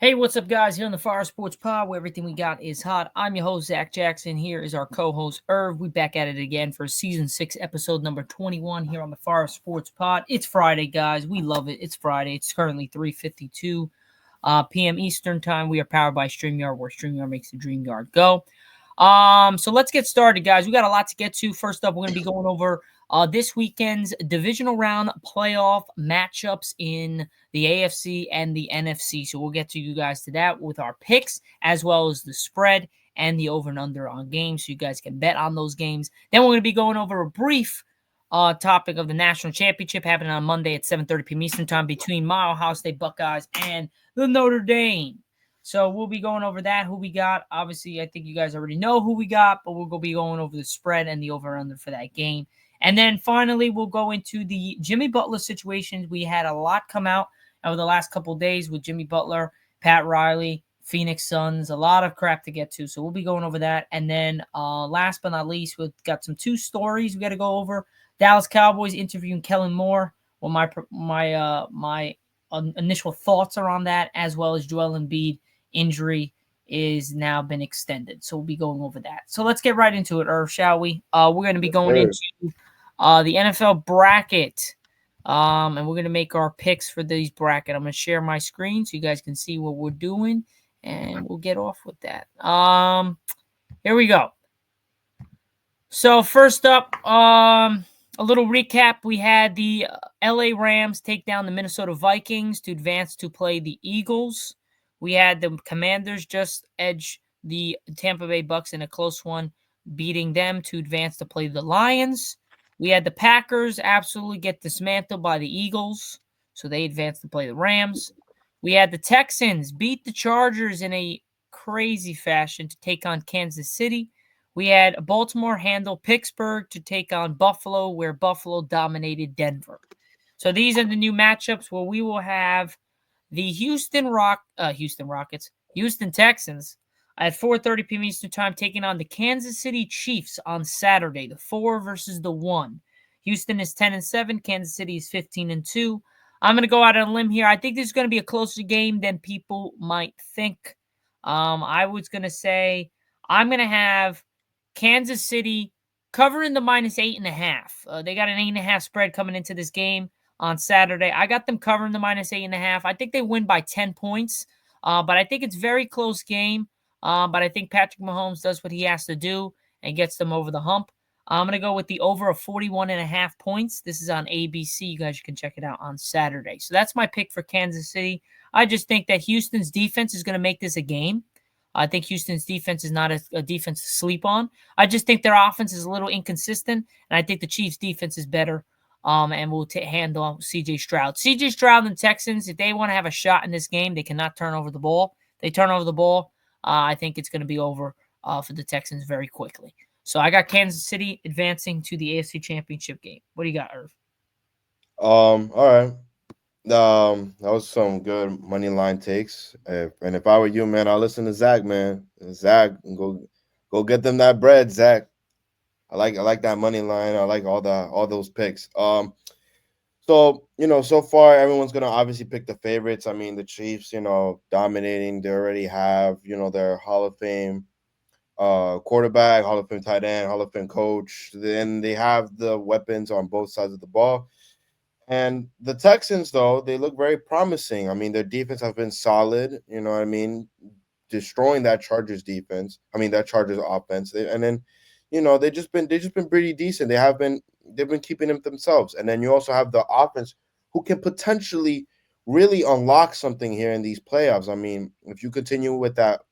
Hey, what's up, guys? Here on the Fire Sports Pod, where everything we got is hot. I'm your host, Zach Jackson. Here is our co-host, Irv. We back at it again for Season 6, Episode number 21 here on the Fire Sports Pod. It's Friday, guys. We love it. It's Friday. It's currently 3:52 p.m. Eastern Time. We are powered by StreamYard, where StreamYard makes the dream yard go. So let's get started, guys. We got a lot to get to. First up, we're going to be going over this weekend's divisional round playoff matchups in the AFC and the NFC. So we'll get to you guys to that with our picks, as well as the spread and the over and under on games, so you guys can bet on those games. Then we're going to be going over a brief topic of the national championship happening on Monday at 7:30 p.m. Eastern Time between my Ohio State Buckeyes and the Notre Dame. So we'll be going over that, who we got. Obviously, I think you guys already know who we got, but we'll be going over the spread and the over and under for that game. And then finally, we'll go into the Jimmy Butler situation. We had a lot come out over the last couple of days with Jimmy Butler, Pat Riley, Phoenix Suns, a lot of crap to get to. So we'll be going over that. And then last but not least, we've got two stories we got to go over. Dallas Cowboys interviewing Kellen Moore. Well, my initial thoughts are on that, as well as Joel Embiid injury is now been extended. So we'll be going over that. So let's get right into it, Irv, shall we? We're going to be going into the NFL bracket. And we're going to make our picks for these bracket. I'm going to share my screen so you guys can see what we're doing, and we'll get off with that. Here we go. So first up, a little recap. We had the LA Rams take down the Minnesota Vikings to advance to play the Eagles. We had the Commanders just edge the Tampa Bay Bucks in a close one, beating them to advance to play the Lions. We had the Packers absolutely get dismantled by the Eagles, so they advanced to play the Rams. We had the Texans beat the Chargers in a crazy fashion to take on Kansas City. We had Baltimore handle Pittsburgh to take on Buffalo, where Buffalo dominated Denver. So these are the new matchups where we will have the Houston Texans at 4:30 p.m. Eastern Time taking on the Kansas City Chiefs on Saturday, the 4 versus the 1. Houston is 10-7, Kansas City is 15-2. I'm going to go out on a limb here. I think this is going to be a closer game than people might think. I was going to say I'm going to have Kansas City covering the -8.5. They got an 8.5 spread coming into this game on Saturday. I got them covering the -8.5. I think they win by 10 points, but I think it's a very close game. But I think Patrick Mahomes does what he has to do and gets them over the hump. I'm going to go with the over of 41.5 points. This is on ABC. You guys can check it out on Saturday. So that's my pick for Kansas City. I just think that Houston's defense is going to make this a game. I think Houston's defense is not a defense to sleep on. I just think their offense is a little inconsistent, and I think the Chiefs' defense is better. And we'll handle C.J. Stroud. C.J. Stroud and the Texans, if they want to have a shot in this game, they cannot turn over the ball. They turn over the ball, I think it's going to be over for the Texans very quickly. So I got Kansas City advancing to the AFC Championship game. What do you got, Irv? All right. That was some good money line takes. If I were you, man, I'll listen to Zach, man. Zach, go get them that bread, Zach. I like that money line. I like all those picks. So so far everyone's gonna obviously pick the favorites. I mean, the Chiefs, dominating. They already have, their Hall of Fame quarterback, Hall of Fame tight end, Hall of Fame coach. Then they have the weapons on both sides of the ball. And the Texans, though, they look very promising. I mean, their defense has been solid. You know what I mean? Destroying that Chargers defense. I mean, that Chargers offense. And then, they just been pretty decent. They've been keeping them themselves. And then you also have the offense who can potentially really unlock something here in these playoffs. I mean, if you continue with that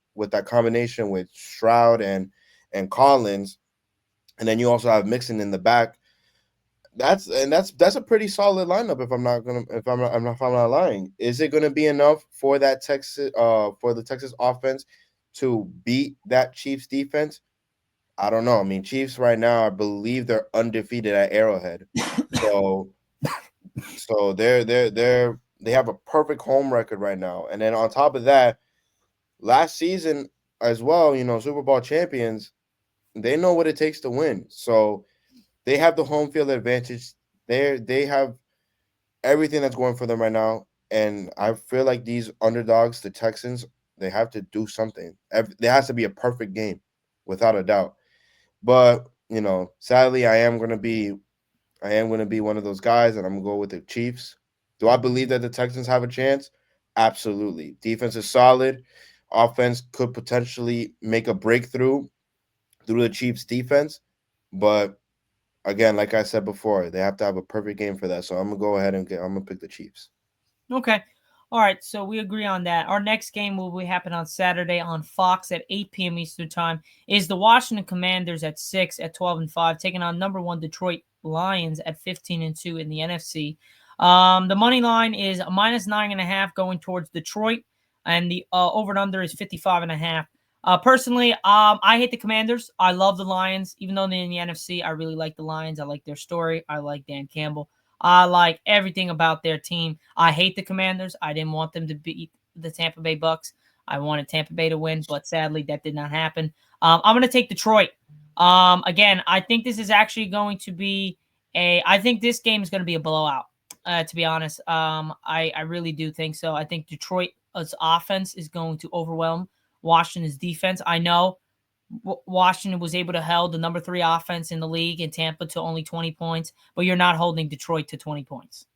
combination with Stroud and Collins, and then you also have Mixon in the back. That's a pretty solid lineup. If I'm not lying, is it gonna be enough for the Texas offense to beat that Chiefs defense? I don't know. I mean, Chiefs right now, I believe they're undefeated at Arrowhead, so they have a perfect home record right now. And then on top of that, last season as well, Super Bowl champions, they know what it takes to win. So they have the home field advantage. They have everything that's going for them right now. And I feel like these underdogs, the Texans, they have to do something. There has to be a perfect game, without a doubt. But sadly, I am gonna be one of those guys, and I'm gonna go with the Chiefs. Do I believe that the Texans have a chance? Absolutely. Defense is solid. Offense could potentially make a breakthrough through the Chiefs' defense, but again, like I said before, they have to have a perfect game for that. So I'm gonna go ahead and I'm gonna pick the Chiefs. Okay. All right. So we agree on that. Our next game will be happen on Saturday on Fox at 8 p.m. Eastern Time. Is the Washington Commanders at 6 at 12-5, taking on number one Detroit Lions at 15-2 in the NFC. The money line is a -9.5 going towards Detroit, and the over and under is 55.5. Personally, I hate the Commanders. I love the Lions, even though they're in the NFC. I really like the Lions. I like their story. I like Dan Campbell. I like everything about their team. I hate the Commanders. I didn't want them to beat the Tampa Bay Bucks. I wanted Tampa Bay to win, but sadly that did not happen. I'm going to take Detroit. Again, I think this is actually going to be I think this game is going to be a blowout. To be honest, I really do think so. I think Detroit's offense is going to overwhelm Washington's defense. I know Washington was able to hold the number 3 offense in the league in Tampa to only 20 points, but you're not holding Detroit to 20 points.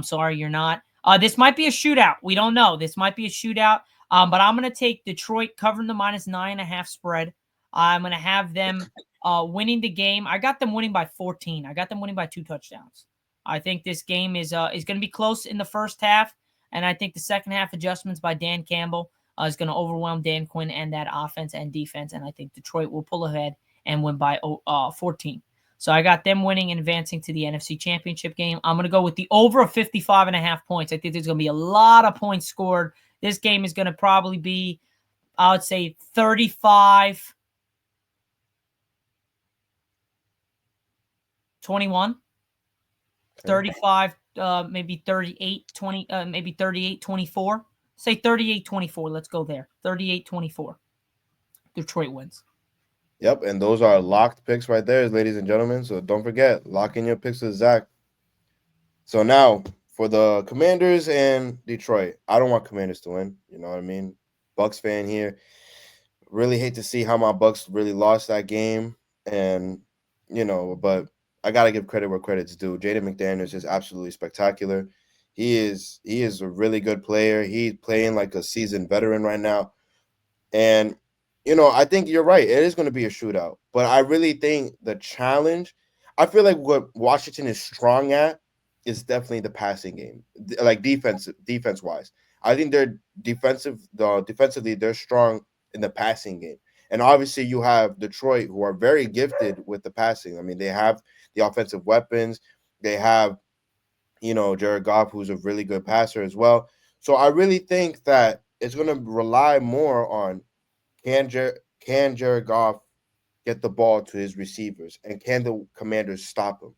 Sorry, you're not. This might be a shootout. We don't know. This might be a shootout. But I'm going to take Detroit covering the -9.5 spread. I'm going to have them winning the game. I got them winning by 14. I got them winning by 2 touchdowns. I think this game is going to be close in the first half, and I think the second half adjustments by Dan Campbell is going to overwhelm Dan Quinn and that offense and defense, and I think Detroit will pull ahead and win by 14. So I got them winning and advancing to the NFC Championship game. I'm going to go with the over of 55.5 points. I think there's going to be a lot of points scored. This game is going to probably be, I would say, 35-21, 35, maybe 38-20, maybe 38-24. Say 38-24. Let's go there. 38-24. Detroit wins. Yep, and those are locked picks right there, ladies and gentlemen. So don't forget, lock in your picks with Zach. So now for the Commanders and Detroit, I don't want Commanders to win. You know what I mean? Bucks fan here. Really hate to see how my Bucks really lost that game, and but I gotta give credit where credit's due. Jaden McDaniels is absolutely spectacular. He is a really good player. He's playing like a seasoned veteran right now. And I think you're right. It is going to be a shootout, but I really think the challenge. I feel like what Washington is strong at is definitely the passing game, like defense wise. I think they're defensively they're strong in the passing game, and obviously you have Detroit who are very gifted with the passing. I mean, they have the offensive weapons. They have Jared Goff, who's a really good passer as well. So I really think that it's going to rely more on can Jared Goff get the ball to his receivers, and can the Commanders stop him?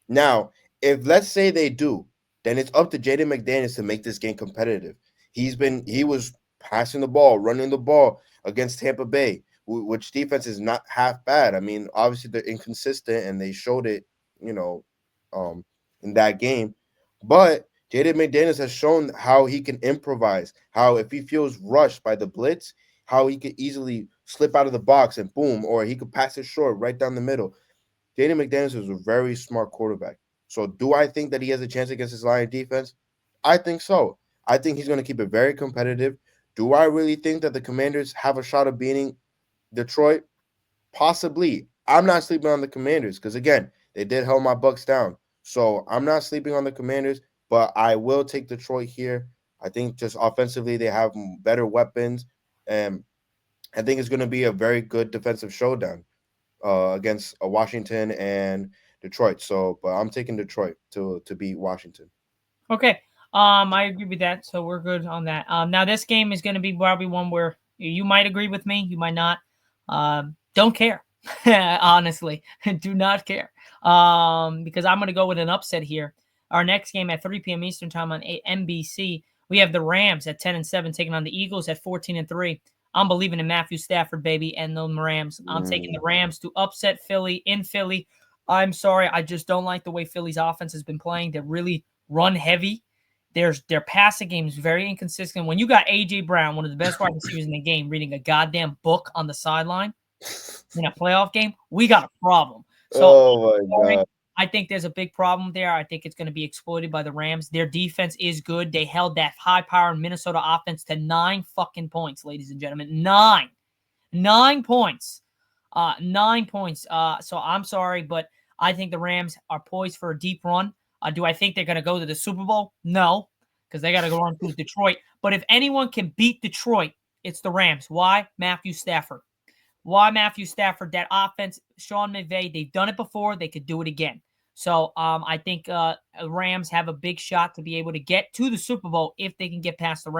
Now, if let's say they do, then it's up to Jaden McDaniels to make this game competitive. He was passing the ball, running the ball against Tampa Bay, which defense is not half bad. I mean, obviously they're inconsistent, and they showed it, you know, um, in that game. But Jaden McDaniels has shown how he can improvise. How if he feels rushed by the blitz, how he could easily slip out of the box and boom, or he could pass it short right down the middle. Jaden McDaniels is a very smart quarterback. So do I think that he has a chance against his Lion defense? I think so. I think he's going to keep it very competitive. Do I really think that the Commanders have a shot of beating Detroit? Possibly. I'm not sleeping on the Commanders because, again, they did hold my Bucks down. So I'm not sleeping on the Commanders, but I will take Detroit here. I think just offensively they have better weapons, and I think it's going to be a very good defensive showdown against Washington and Detroit. So, but I'm taking Detroit to beat Washington. Okay. I agree with that. So we're good on that. Now this game is going to be probably one where you might agree with me, you might not. Don't care. Honestly, do not care. Because I'm going to go with an upset here. Our next game at 3 p.m. Eastern time on NBC, we have the Rams at 10-7 taking on the Eagles at 14-3. I'm believing in Matthew Stafford, baby, and the Rams. I'm taking the Rams to upset Philly in Philly. I'm sorry, I just don't like the way Philly's offense has been playing. They're really run heavy, Their passing game is very inconsistent. When you got AJ Brown, one of the best wide receivers in the game, reading a goddamn book on the sideline in a playoff game, we got a problem. So Oh my God. I think there's a big problem there. I think it's going to be exploited by the Rams. Their defense is good. They held that high-powered Minnesota offense to 9 fucking points, ladies and gentlemen. 9 points. 9 points. So I'm sorry, but I think the Rams are poised for a deep run. Do I think they're going to go to the Super Bowl? No, because they got to go on to Detroit. But if anyone can beat Detroit, it's the Rams. Why? Matthew Stafford. Why Matthew Stafford? That offense, Sean McVay, they've done it before. They could do it again. So I think Rams have a big shot to be able to get to the Super Bowl if they can get past the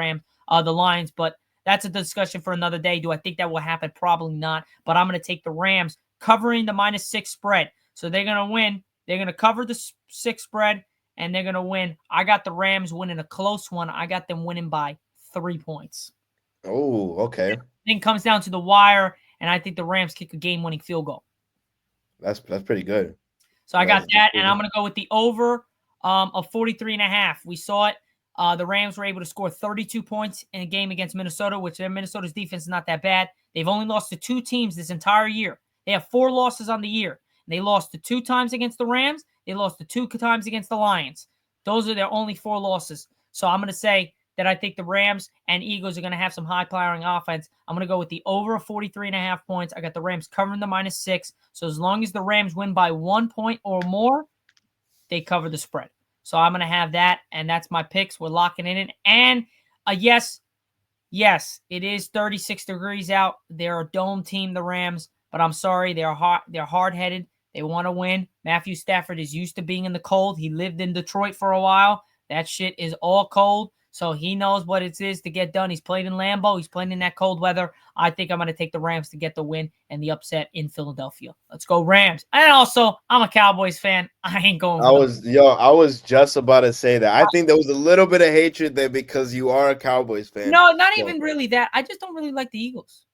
Lions. But that's a discussion for another day. Do I think that will happen? Probably not. But I'm going to take the Rams covering the -6 spread. So they're going to win. They're going to cover the 6 spread, and they're going to win. I got the Rams winning a close one. I got them winning by 3 points. Oh, okay. Then comes down to the wire, and I think the Rams kick a game-winning field goal. That's pretty good. So I got that, and I'm going to go with the over of 43.5. We saw it. The Rams were able to score 32 points in a game against Minnesota, which Minnesota's defense is not that bad. They've only lost to 2 teams this entire year. They have 4 losses on the year. They lost to 2 times against the Rams. They lost to 2 times against the Lions. Those are their only 4 losses. So I'm going to say that I think the Rams and Eagles are going to have some high-powering offense. I'm going to go with the over 43.5 points. I got the Rams covering the -6. So as long as the Rams win by 1 point or more, they cover the spread. So I'm going to have that, and that's my picks. We're locking in it. And yes, it is 36 degrees out. They're a dome team, the Rams, but I'm sorry. They're hard-headed. They want to win. Matthew Stafford is used to being in the cold. He lived in Detroit for a while. That shit is all cold. So he knows what it is to get done. He's played in Lambeau. He's playing in that cold weather. I think I'm going to take the Rams to get the win and the upset in Philadelphia. Let's go Rams. And also, I'm a Cowboys fan. I ain't going. I was just about to say that. I think there was a little bit of hatred there because you are a Cowboys fan. No, not even really that. I just don't really like the Eagles.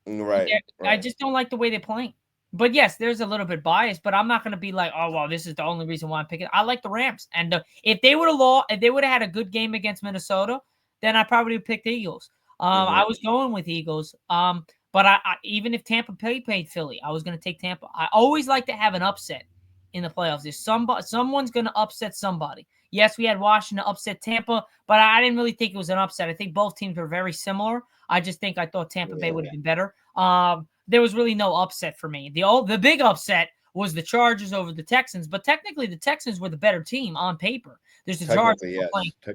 Right. I just don't like the way they're playing. But yes, there's a little bit biased, but I'm not going to be like, oh, well, this is the only reason why I'm picking. I like the Rams. And if they would have had a good game against Minnesota, then I probably would pick the Eagles. I was going with Eagles. But I even if Tampa Bay played Philly, I was going to take Tampa. I always like to have an upset in the playoffs. There's someone's going to upset somebody. Yes, we had Washington upset Tampa, but I didn't really think it was an upset. I think both teams were very similar. I thought Tampa Bay would have been better. There was really no upset for me. The big upset was the Chargers over the Texans, but technically the Texans were the better team on paper. There's the Chargers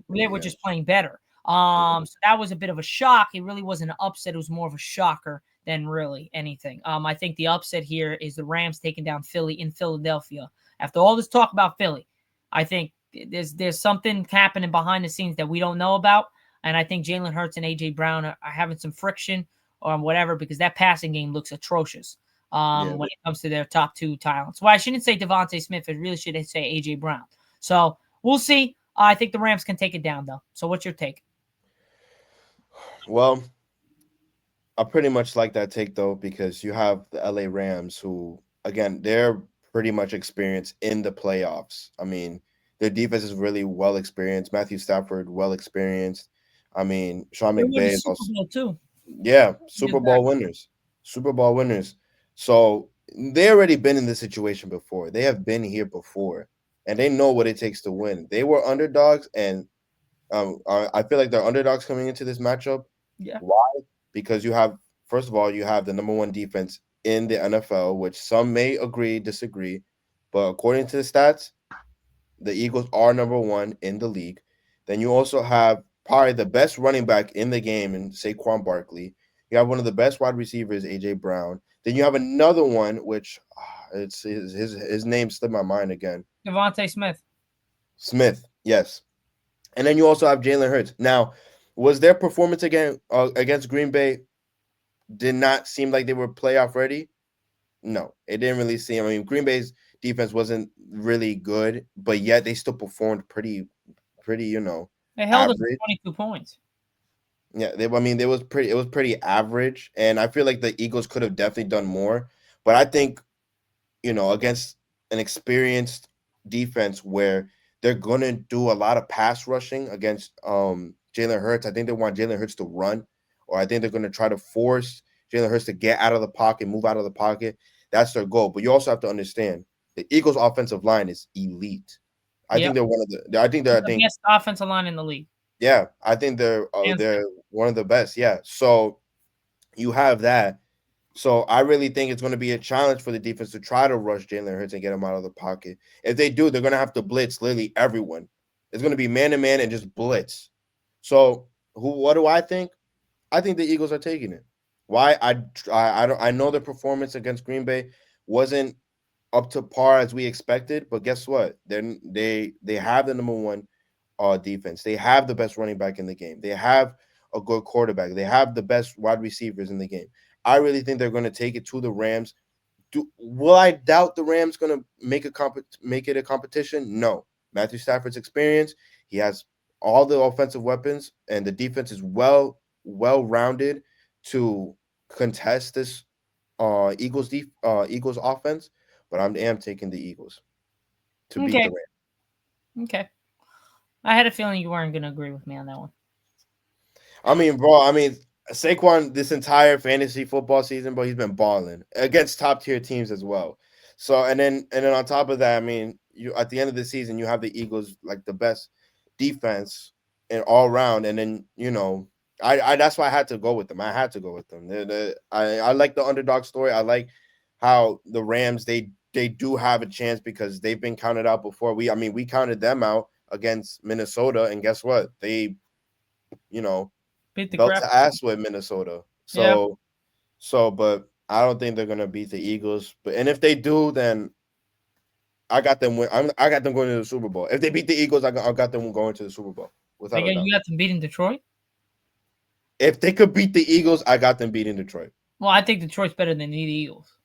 were just playing better. So that was a bit of a shock. It really wasn't an upset. It was more of a shocker than really anything. I think the upset here is the Rams taking down Philly in Philadelphia. After all this talk about Philly, I think there's something happening behind the scenes that we don't know about. And I think Jalen Hurts and A.J. Brown are having some friction or whatever because that passing game looks atrocious when it comes to their top 2 talents. Well, I shouldn't say Devontae Smith. I really should say A.J. Brown. So we'll see. I think the Rams can take it down, though. So what's your take? Well, I pretty much like that take, though, because you have the L.A. Rams who, again, they're pretty much experienced in the playoffs. I mean, their defense is really well experienced. Matthew Stafford, well experienced. I mean, Sean McVay is also too. Yeah, Super Bowl winners. Super Bowl winners. So they already been in this situation before. They have been here before, and they know what it takes to win. They were underdogs, and I feel like they're underdogs coming into this matchup. Yeah. Why? Because first of all, you have the number 1 defense in the NFL, which some may agree, disagree, but according to the stats, the Eagles are number 1 in the league. Then you also have probably the best running back in the game in Saquon Barkley. You have one of the best wide receivers, A.J. Brown. Then you have another one, which it's his name slipped my mind again. Devontae Smith. Smith, yes. And then you also have Jalen Hurts. Now, was their performance against Green Bay did not seem like they were playoff ready? No, it didn't really seem. I mean, Green Bay's defense wasn't really good, but yet they still performed pretty, They held us 22 points. Yeah, it was pretty average, and I feel like the Eagles could have definitely done more. But I think, against an experienced defense where they're gonna do a lot of pass rushing against Jalen Hurts. I think they want Jalen Hurts to run, or I think they're gonna try to force Jalen Hurts to get out of the pocket, move out of the pocket. That's their goal. But you also have to understand the Eagles' offensive line is elite. I think Yep. they're one of the. I think they're. I It's the think best offensive line in the league. yeah. I think Hands down. they're one of the best. Yeah. So you have that. So I really think it's going to be a challenge for the defense to try to rush Jalen Hurts and get him out of the pocket. If they do, they're going to have to blitz literally everyone. It's going to be man to man and just blitz. So who? What do I think? I think the Eagles are taking it. Why? I don't. I know the performance against Green Bay wasn't up to par as we expected, but guess what? Then they have the number one defense. They have the best running back in the game. They have a good quarterback. They have the best wide receivers in the game. I really think they're going to take it to the Rams. Will I doubt the Rams going to make it a competition? No. Matthew Stafford's experience. He has all the offensive weapons, and the defense is well rounded to contest this Eagles offense. But I am taking the Eagles to beat the Okay. Rams. Okay. I had a feeling you weren't going to agree with me on that one. I mean, bro. I mean, Saquon this entire fantasy football season, bro, he's been balling against top tier teams as well. So and then on top of that, I mean, you at the end of the season, you have the Eagles like the best defense in all round, and then I that's why I had to go with them. I had to go with them. I like the underdog story. I like how the Rams they do have a chance because they've been counted out before. We counted them out against Minnesota, and guess what? They you know Beat the belt crap. to ass with Minnesota. Yeah. But I don't think they're gonna beat the Eagles. And if they do, then I got them. I got them going to the Super Bowl. If they beat the Eagles, I got them going to the Super Bowl without a Again, doubt. you got them beating Detroit. If they could beat the Eagles, I got them beating Detroit. Well, I think Detroit's better than the Eagles.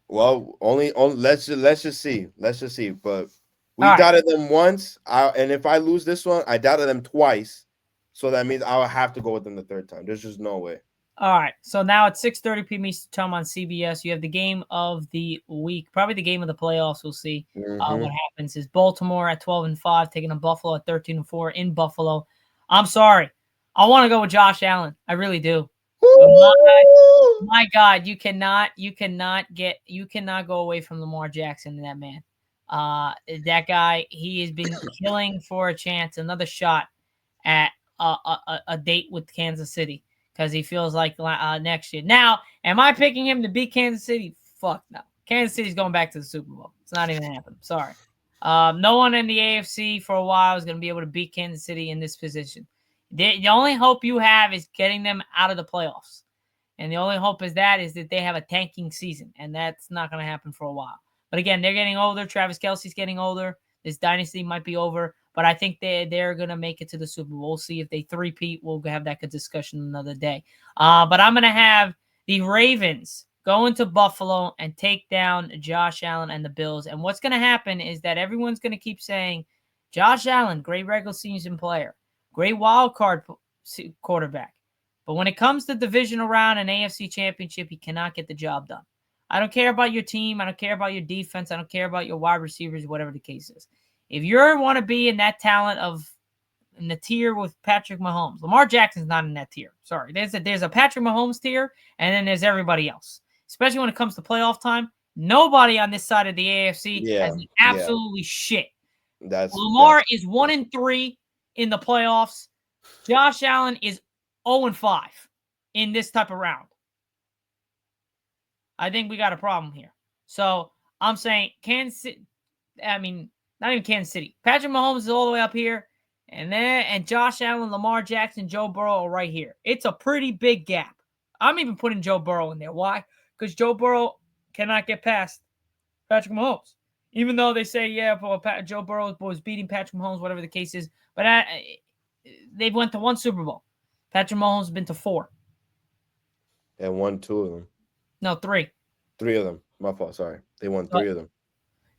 Well, only let's just see. Let's just see. But we All right. doubted them once. And if I lose this one, I doubted them twice. So that means I'll have to go with them the third time. There's just no way. All right. So now at 6:30 p.m. Eastern Time on CBS, you have the game of the week, probably the game of the playoffs. We'll see what happens. Is Baltimore at 12-5 taking on Buffalo at 13-4 in Buffalo. I'm sorry. I want to go with Josh Allen. I really do. My God, you cannot go away from Lamar Jackson and that man. That guy, he has been killing for a chance, another shot at a date with Kansas City because he feels like next year. Now, am I picking him to beat Kansas City? Fuck no. Kansas City's going back to the Super Bowl. It's not even happening. Sorry. No one in the AFC for a while is going to be able to beat Kansas City in this position. The only hope you have is getting them out of the playoffs. And the only hope is that they have a tanking season. And that's not going to happen for a while. But again, they're getting older. Travis Kelce's getting older. This dynasty might be over. But I think they're going to make it to the Super Bowl. We'll see if they three-peat. We'll have that good discussion another day. But I'm going to have the Ravens go into Buffalo and take down Josh Allen and the Bills. And what's going to happen is that everyone's going to keep saying, Josh Allen, great regular season player, great wild card quarterback. But when it comes to divisional round and AFC championship, he cannot get the job done. I don't care about your team. I don't care about your defense. I don't care about your wide receivers, whatever the case is. If you want to be in that talent in the tier with Patrick Mahomes, Lamar Jackson's not in that tier. Sorry. There's a Patrick Mahomes tier, and then there's everybody else. Especially when it comes to playoff time, nobody on this side of the AFC has absolutely shit. Lamar is 1-3 in the playoffs. Josh Allen is 0-5 in this type of round. I think we got a problem here. So I'm saying Kansas City, not even Kansas City. Patrick Mahomes is all the way up here. And Josh Allen, Lamar Jackson, Joe Burrow are right here. It's a pretty big gap. I'm even putting Joe Burrow in there. Why? Because Joe Burrow cannot get past Patrick Mahomes. Even though they say, Joe Burrow was beating Patrick Mahomes, whatever the case is. But they've went to one Super Bowl. Patrick Mahomes has been to 4. And won 2 of them. No, 3. 3 of them. My fault. Sorry. They won 3 of them.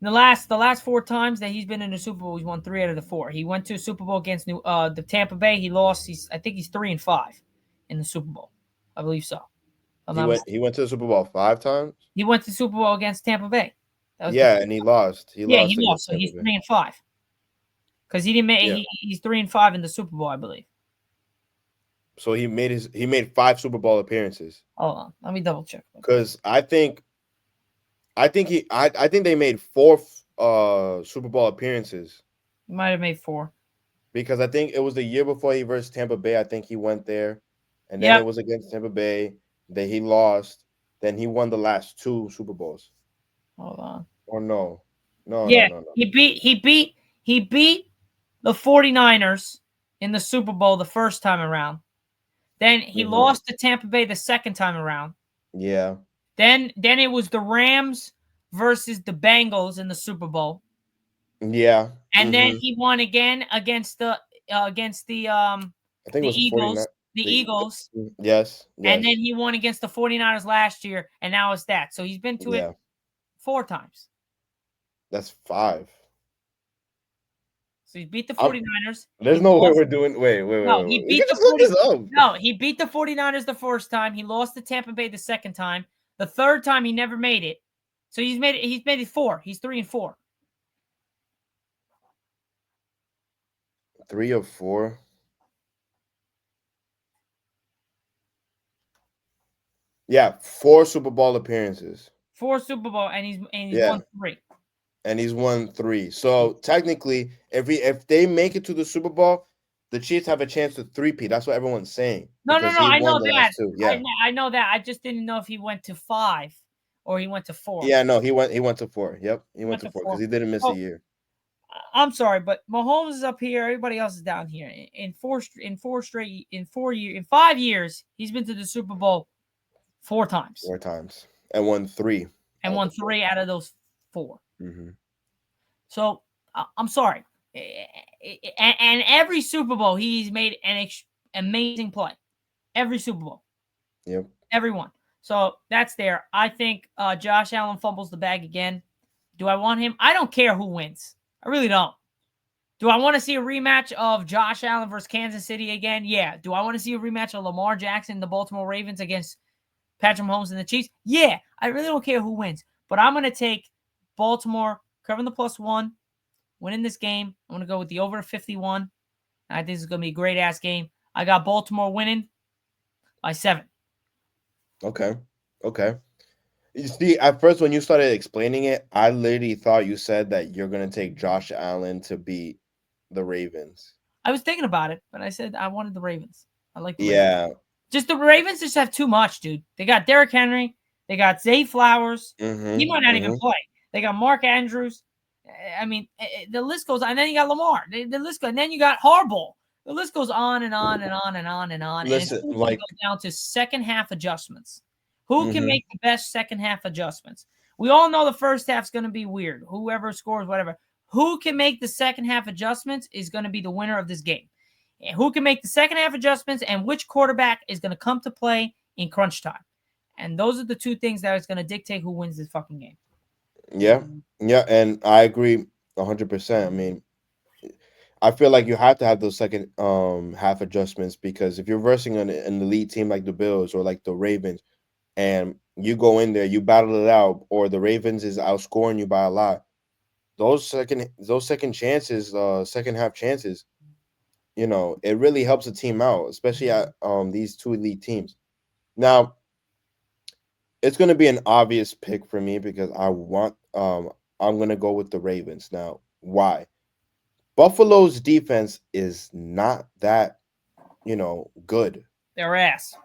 The last 4 times that he's been in the Super Bowl, he's won 3 out of the 4. He went to a Super Bowl against the Tampa Bay. He lost. I think he's 3-5 in the Super Bowl. I believe so. He went to the Super Bowl 5 times. He went to the Super Bowl against Tampa Bay. And he lost. He lost. So he's 3-5. because he didn't make. Yeah. He's 3-5 in the Super Bowl, I believe. So he made 5 Super Bowl appearances. Hold on, let me double check. Because I think they made 4 Super Bowl appearances. He might have made 4. Because I think it was the year before he versus Tampa Bay. I think he went there, and then Yep. it was against Tampa Bay that he lost. Then he won the last 2 Super Bowls. Hold on. Or no, no, no, Yeah, no, no. he beat the 49ers in the Super Bowl the first time around. Then he Hmm. lost to Tampa Bay the second time around. Yeah, Then it was the Rams versus the Bengals in the Super Bowl. yeah. And then Hmm. he won again against the I think it was 49. Eagles, the Eagles. Yes, And then yes, he won against the 49ers last year, and now it's that. So he's been to it yeah. 4 times. That's 5. So he beat the I'm, 49ers. He there's no way lost. we're doing. Wait, wait, wait, No, wait, he wait. We beat can the just look 40. this up. No, he beat the 49ers the first time. He lost to Tampa Bay the second time. The third time he never made it. So he's made it 4. He's 3-4. 3 or 4. Yeah, 4 Super Bowl appearances. 4 Super Bowl, and he's Yeah, won 3. and he's won 3. So technically, if they make it to the Super Bowl, the Chiefs have a chance to three-peat. That's what everyone's saying No, no, because no. he I won know the that. last 2. Yeah, I know that. I just didn't know if he went to 5 or he went to 4. yeah. No, he went to 4. Yep, he He went went to to 4 because 4. he didn't miss a Oh, year. I'm sorry, but Mahomes is up here. Everybody else is down here. In 5 years, he's been to the Super Bowl 4 times 4 times and won 3 and out of won the 4. 3 out of those 4. Mm-hmm. So I'm sorry, and every Super Bowl he's made an amazing play. Every Super Bowl, Yep. everyone. So that's there. I think Josh Allen fumbles the bag again. Do I want him? I don't care who wins. I really don't. Do I want to see a rematch of Josh Allen versus Kansas City again? Yeah. Do I want to see a rematch of Lamar Jackson and the Baltimore Ravens against Patrick Mahomes and the Chiefs? Yeah. I really don't care who wins. But I'm going to take Baltimore covering the +1, winning this game. I'm going to go with the over 51. I think this is going to be a great-ass game. I got Baltimore winning by 7. Okay. Okay. You see, at first when you started explaining it, I literally thought you said that you're gonna take Josh Allen to beat the Ravens. I was thinking about it, but I said I wanted the Ravens. I like the Ravens. Yeah. Just the Ravens just have too much, dude. They got Derrick Henry. They got Zay Flowers. He Mm-hmm. might not even Mm-hmm. play. They got Mark Andrews. I mean, the list goes on. And then you got Lamar. The list goes. And then you got Harbaugh. The list goes on and on and on and on and on. And it's Listen, going to like, go down to second half adjustments. Who can mm-hmm. make the best second half adjustments? We all know the first half's going to be weird. Whoever scores, whatever. Who can make the second half adjustments is going to be the winner of this game. And who can make the second half adjustments and which quarterback is going to come to play in crunch time. And those are the 2 things that is going to dictate who wins this fucking game. Yeah, yeah, and I agree 100%. I mean, I feel like you have to have those second half adjustments because if you're versing an elite team like the Bills or like the Ravens, and you go in there, you battle it out, or the Ravens is outscoring you by a lot, those second chances, second half chances, it really helps a team out, especially at these 2 elite teams. Now, it's gonna be an obvious pick for me because I'm gonna go with the Ravens. Now, why? Buffalo's defense is not that, good. Their ass.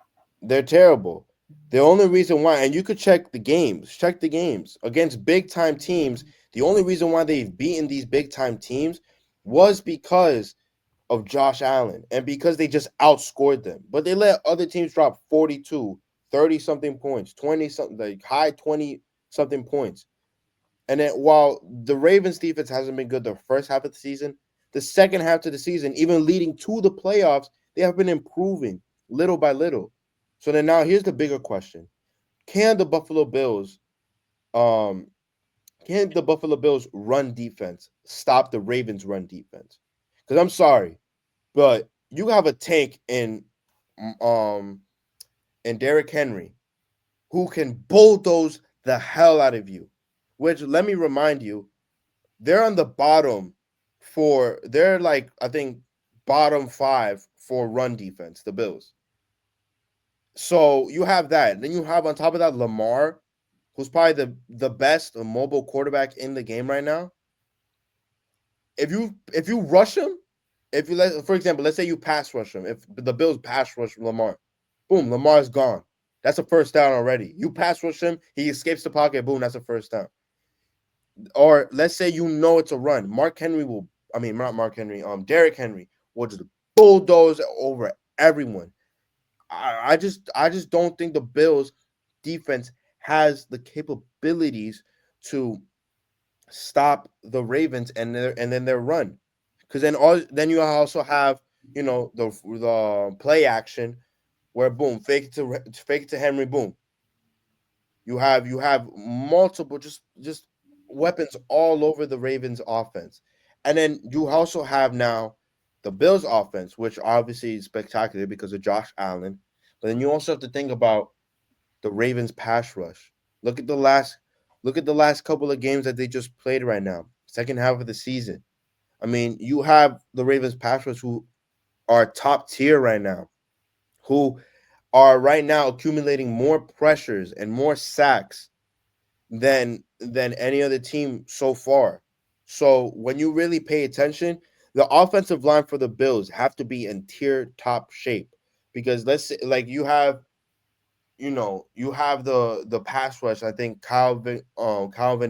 They're terrible. The only reason why, and you could check the games against big time teams. The only reason why they've beaten these big time teams was because of Josh Allen and because they just outscored them. But they let other teams drop 42, 30 something points, 20 something, like high 20 something points. And then while the Ravens defense hasn't been good the first half of the season, the second half of the season, even leading to the playoffs, they have been improving little by little. So then now here's the bigger question. Can the Buffalo Bills um can the Buffalo Bills run defense stop the Ravens run defense? Because I'm sorry, but you have a tank um in Derrick Henry who can bulldoze the hell out of you. Which let me remind you, they're on the bottom they're like, I think, bottom 5 for run defense, the Bills. So you have that. Then you have on top of that Lamar, who's probably the best mobile quarterback in the game right now. If you rush him, if you let, for example, let's say you pass rush him, if the Bills pass rush Lamar, boom, Lamar's gone. That's a first down already. You pass rush him, he escapes the pocket, boom, that's a first down. Or let's say you know it's a run. Mark Henry will, I mean, not Mark Henry, Derrick Henry will just bulldoze over everyone. I just don't think the Bills defense has the capabilities to stop the Ravens and then their run. Because then you also have, the play action where boom, fake it to Henry, boom. You have multiple just weapons all over the Ravens offense. And then you also have now the Bills offense, which obviously is spectacular because of Josh Allen. But then you also have to think about the Ravens pass rush. Look at the last couple of games that they just played right now. Second half of the season. I mean, you have the Ravens pass rush who are top tier right now, who are right now accumulating more pressures and more sacks than any other team so far. So when you really pay attention, the offensive line for the Bills have to be in tier top shape because let's say like you have the pass rush. I think Calvin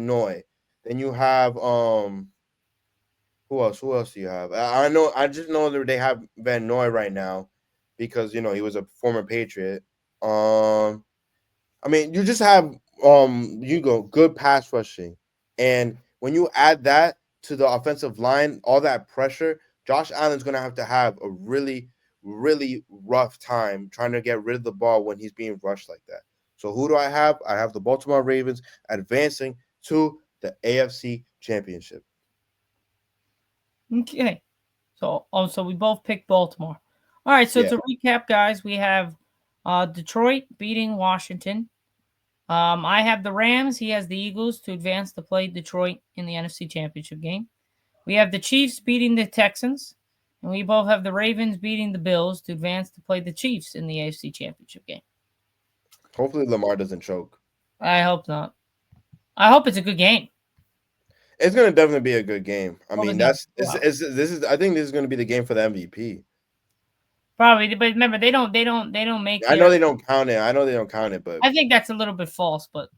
Noy. Then you have who else? Who else do you have? I know. I just know that they have Van Noy right now because he was a former Patriot. Um, I mean, you just have good pass rushing, and when you add that to the offensive line, all that pressure, Josh Allen's gonna have to have a really, really rough time trying to get rid of the ball when he's being rushed like that. So who do I have? I have the Baltimore Ravens advancing to the AFC Championship. Okay. So we both picked Baltimore. All right. So Yeah, to recap, guys, we have Detroit beating Washington. I have the Rams. He has the Eagles to advance to play Detroit in the NFC Championship game. We have the Chiefs beating the Texans. And we both have the Ravens beating the Bills to advance to play the Chiefs in the AFC Championship game. hopefully Lamar doesn't choke. I hope not. I hope it's a good game. It's gonna definitely be a good game. I Hope mean, it's not that's wow. this is. I think this is gonna be the game for the MVP. Probably, but remember they don't make I know their. they don't count it. I know they don't count it, but I think that's a little bit false, but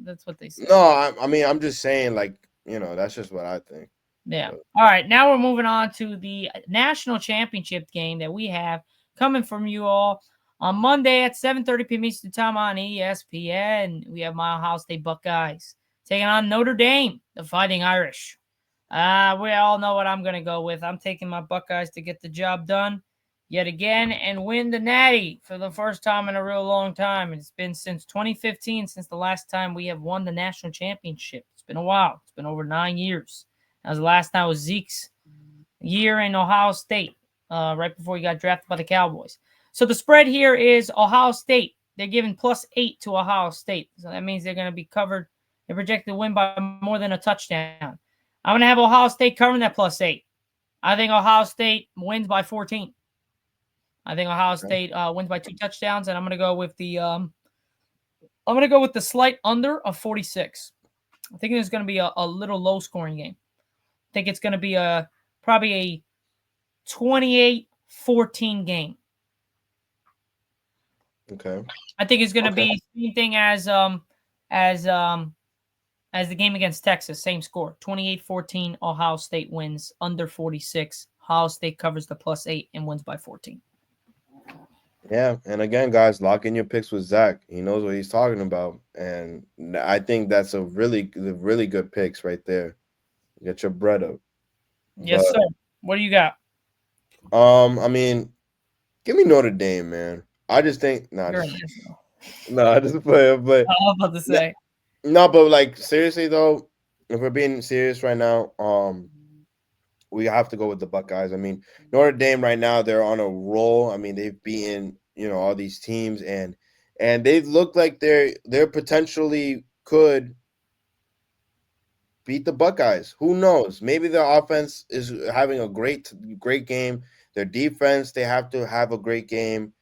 that's what they no, say. I mean, I'm just saying, like, that's just what I think. Yeah. But All right. Now we're moving on to the national championship game that we have coming from you all on Monday at 7:30 p.m. Eastern Time on ESPN. We have my Ohio State Buckeyes taking on Notre Dame, the Fighting Irish. We all know what I'm going to go with. I'm taking my Buckeyes to get the job done yet again and win the Natty for the first time in a real long time. It's been since 2015 since the last time we have won the national championship. It's been a while. It's been over 9 years. That was the last time was Zeke's year in Ohio State, right before he got drafted by the Cowboys. So the spread here is Ohio State. They're giving +8 to Ohio State. So that means they're going to be covered. They're projected to win by more than a touchdown. I'm going to have Ohio State covering that +8. I think Ohio State wins by 14. I think Ohio okay, State wins by 2 touchdowns, and I'm going to go with the slight under of 46. I think it's going to be a little low scoring game. I think it's going to be probably a 28-14 game. okay, I think it's going to okay. be same thing as the game against Texas, same score. 28-14 Ohio State wins under 46. Ohio State covers the +8 and wins by 14. Yeah, and again, guys, lock in your picks with Zach. He knows what he's talking about, and I think that's really good picks right there. Get your bread up. Yes, But sir. What do you got? I mean, give me Notre Dame, man. I just think nah, You're just an asshole. no, just play, but I was about to say. no, but like seriously though, if we're being serious right now, we have to go with the Buckeyes. I mean, Notre Dame right now they're on a roll. I mean, they've beaten all these teams, and they look like they're potentially could beat the Buckeyes. Who knows? Maybe their offense is having a great game. Their defense, they have to have a great game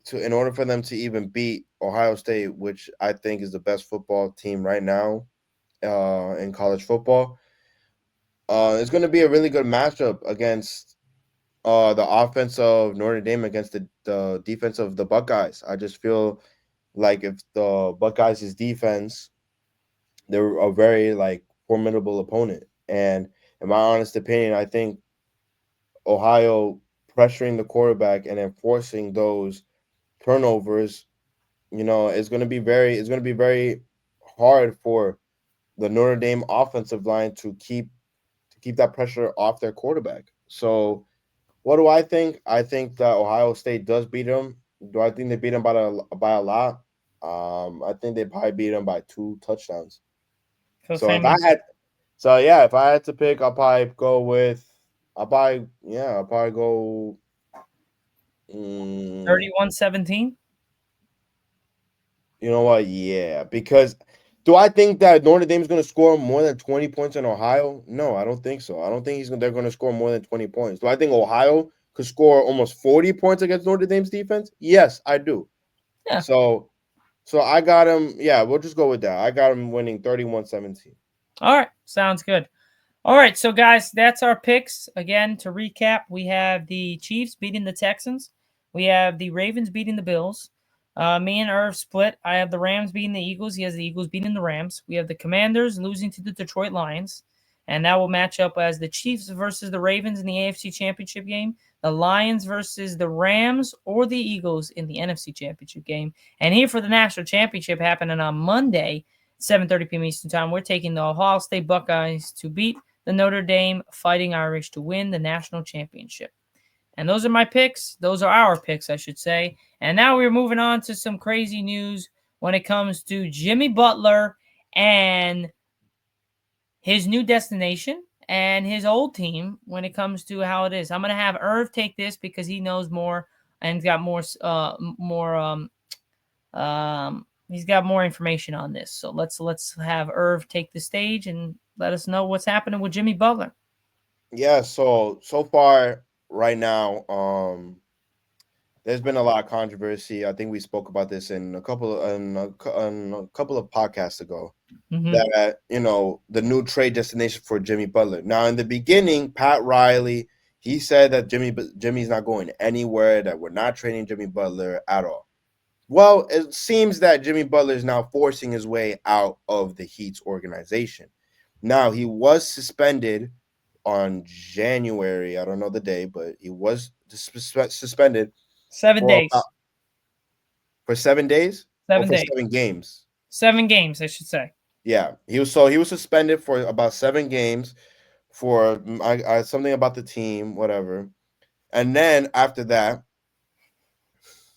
to in order for them to even beat Ohio State, which I think is the best football team right now in college football. It's going to be a really good matchup against the offense of Notre Dame against the defense of the Buckeyes. I just feel like if the Buckeyes' defense, they're a very like formidable opponent. And in my honest opinion, I think Ohio pressuring the quarterback and enforcing those turnovers, it's going to be very hard for the Notre Dame offensive line to keep that pressure off their quarterback. So, what do I think? I think that Ohio State does beat them. Do I think they beat them by a lot? I think they probably beat them by 2 touchdowns. So So same if I as had, so yeah, if I had to pick, I'll probably go. Mm, 31-17. you know what? Yeah, because do I think that Notre Dame is going to score more than 20 points in Ohio? No, I don't think so. I don't think they're going to score more than 20 points. Do I think Ohio could score almost 40 points against Notre Dame's defense? Yes, I do. Yeah. So so I got him. Yeah, we'll just go with that. I got him winning 31-17. All right. Sounds good. All right, so guys, that's our picks. Again, to recap, we have the Chiefs beating the Texans. We have the Ravens beating the Bills. Me and Irv split. I have the Rams beating the Eagles. He has the Eagles beating the Rams. We have the Commanders losing to the Detroit Lions. And that will match up as the Chiefs versus the Ravens in the AFC Championship game, the Lions versus the Rams or the Eagles in the NFC Championship game. And here for the National Championship happening on Monday, 7:30 p.m. Eastern Time, we're taking the Ohio State Buckeyes to beat the Notre Dame Fighting Irish to win the national championship. And those are my picks. Those are our picks, I should say. And now we're moving on to some crazy news when it comes to Jimmy Butler and his new destination and his old team when it comes to how it is. I'm going to have Irv take this because he knows more and got he's got more information on this. So let's have Irv take the stage and let us know what's happening with Jimmy Butler. Yeah, so far right now, there's been a lot of controversy. I think we spoke about this in a couple of podcasts ago. Mm-hmm. That the new trade destination for Jimmy Butler. Now, in the beginning, Pat Riley he said that Jimmy's not going anywhere. That we're not trading Jimmy Butler at all. Well, it seems that Jimmy Butler is now forcing his way out of the Heat's organization. Now, he was suspended on January. I don't know the day, but he was suspended 7 for about days. 7 days or 7 for days. 7 games. 7 games, I should say. Yeah, he was suspended for about 7 games for something about the team, whatever. And then after that,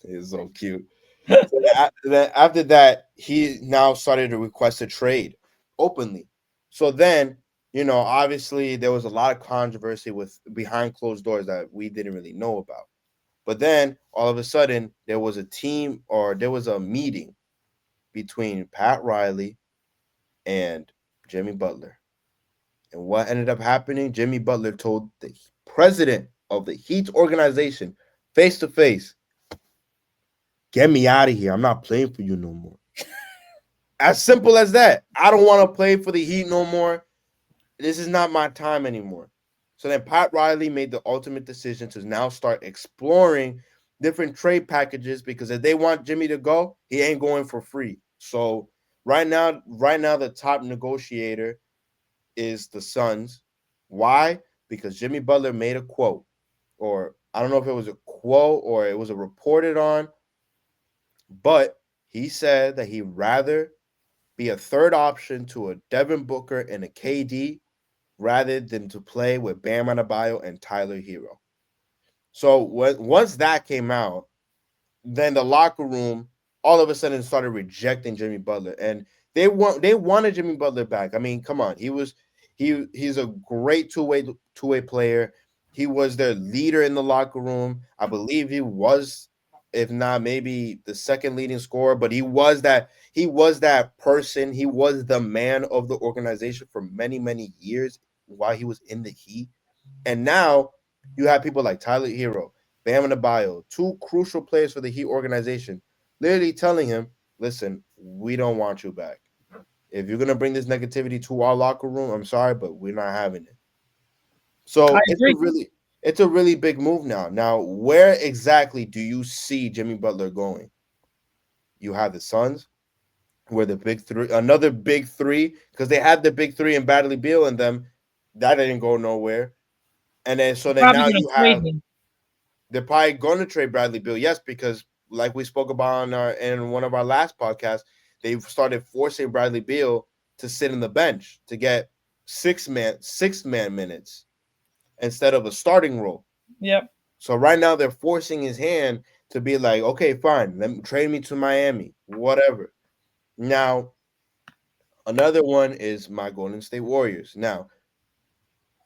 he's so cute. So then after that, he now started to request a trade openly. So then, obviously there was a lot of controversy with behind closed doors that we didn't really know about. But then all of a sudden, there was a meeting between Pat Riley and Jimmy Butler. And what ended up happening? Jimmy Butler told the president of the Heat organization face to face, "Get me out of here. I'm not playing for you no more." As simple as that. I don't want to play for the Heat no more. This is not my time anymore. So then Pat Riley made the ultimate decision to now start exploring different trade packages because if they want Jimmy to go, he ain't going for free. So right now the top negotiator is the Suns. Why? Because Jimmy Butler made a quote, or I don't know if it was a quote or it was a reported on, but he said that he'd rather be a third option to a Devin Booker and a KD rather than to play with Bam Adebayo and Tyler Hero. So once that came out, then the locker room all of a sudden started rejecting Jimmy Butler, and they wanted Jimmy Butler back. I mean, come on, he's a great two-way player. He was their leader in the locker room. I believe he was. if not maybe the second leading scorer, but he was that person. He was the man of the organization for many, many years while he was in the Heat. And now you have people like Tyler Hero, Bam Adebayo, two crucial players for the Heat organization, literally telling him, listen, we don't want you back. If you're gonna bring this negativity to our locker room, I'm sorry, but we're not having it. I So agree. it's a really big move now. Now, where exactly do you see Jimmy Butler going? You have the Suns, where the big three, another big three, because they had the big three and Bradley Beal in them. That didn't go nowhere. And then so then Probably now going to you trade have him. they're probably going to trade Bradley Beal, yes, because like we spoke about in one of our last podcasts, they've started forcing Bradley Beal to sit in the bench to get six man minutes instead of a starting role. Yep. So right now they're forcing his hand to be like, okay, fine, let me trade me to Miami, whatever. Now another one is my Golden State Warriors. Now,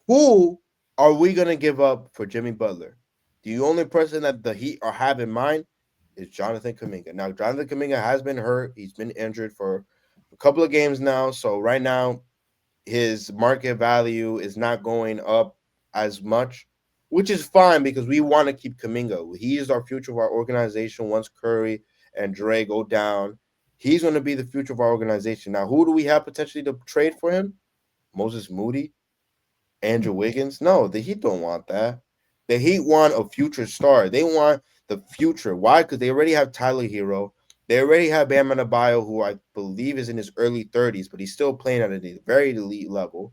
who are we gonna give up for Jimmy Butler? The only person that the Heat are have in mind is Jonathan Kuminga. Now, Jonathan Kuminga has been hurt; he's been injured for a couple of games now. So right now, his market value is not going up as much, which is fine because we want to keep Kaminga. He is our future of our organization. Once Curry and Dre go down, he's going to be the future of our organization. Now, who do we have potentially to trade for him? Moses Moody, Andrew Wiggins? No, the Heat don't want that. The Heat want a future star. They want the future. Why? Because they already have Tyler Hero. They already have Bam Adebayo, who I believe is in his early 30s, but he's still playing at a very elite level.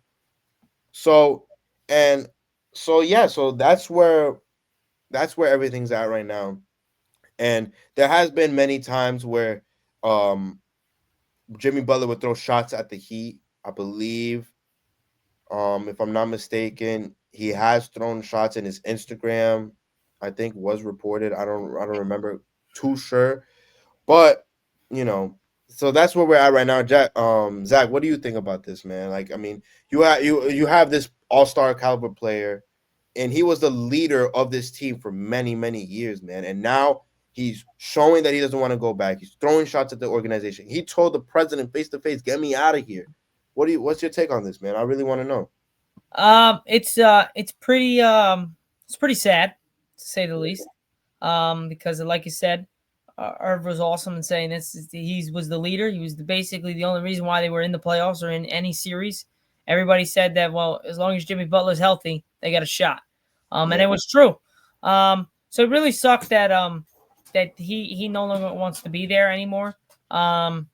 So and so yeah, so that's where everything's at right now. And there has been many times where um Jimmy Butler would throw shots at the Heat. I believe if I'm not mistaken, he has thrown shots in his Instagram. I think was reported. I don't remember too sure. But you know, so that's where we're at right now. Zach, what do you think about this, man? Like, I mean, you have this all-star caliber player, and he was the leader of this team for many, many years, man. And now he's showing that he doesn't want to go back. He's throwing shots at the organization. He told the president face to face, "Get me out of here." What's your take on this, man? I really want to know. It's pretty sad to say the least. Because like you said, Irv was awesome in saying this. He was the leader. He was basically the only reason why they were in the playoffs or in any series. Everybody said that, well, as long as Jimmy Butler's healthy, they got a shot. And Yeah, it was true. So it really sucks that that he no longer wants to be there anymore. But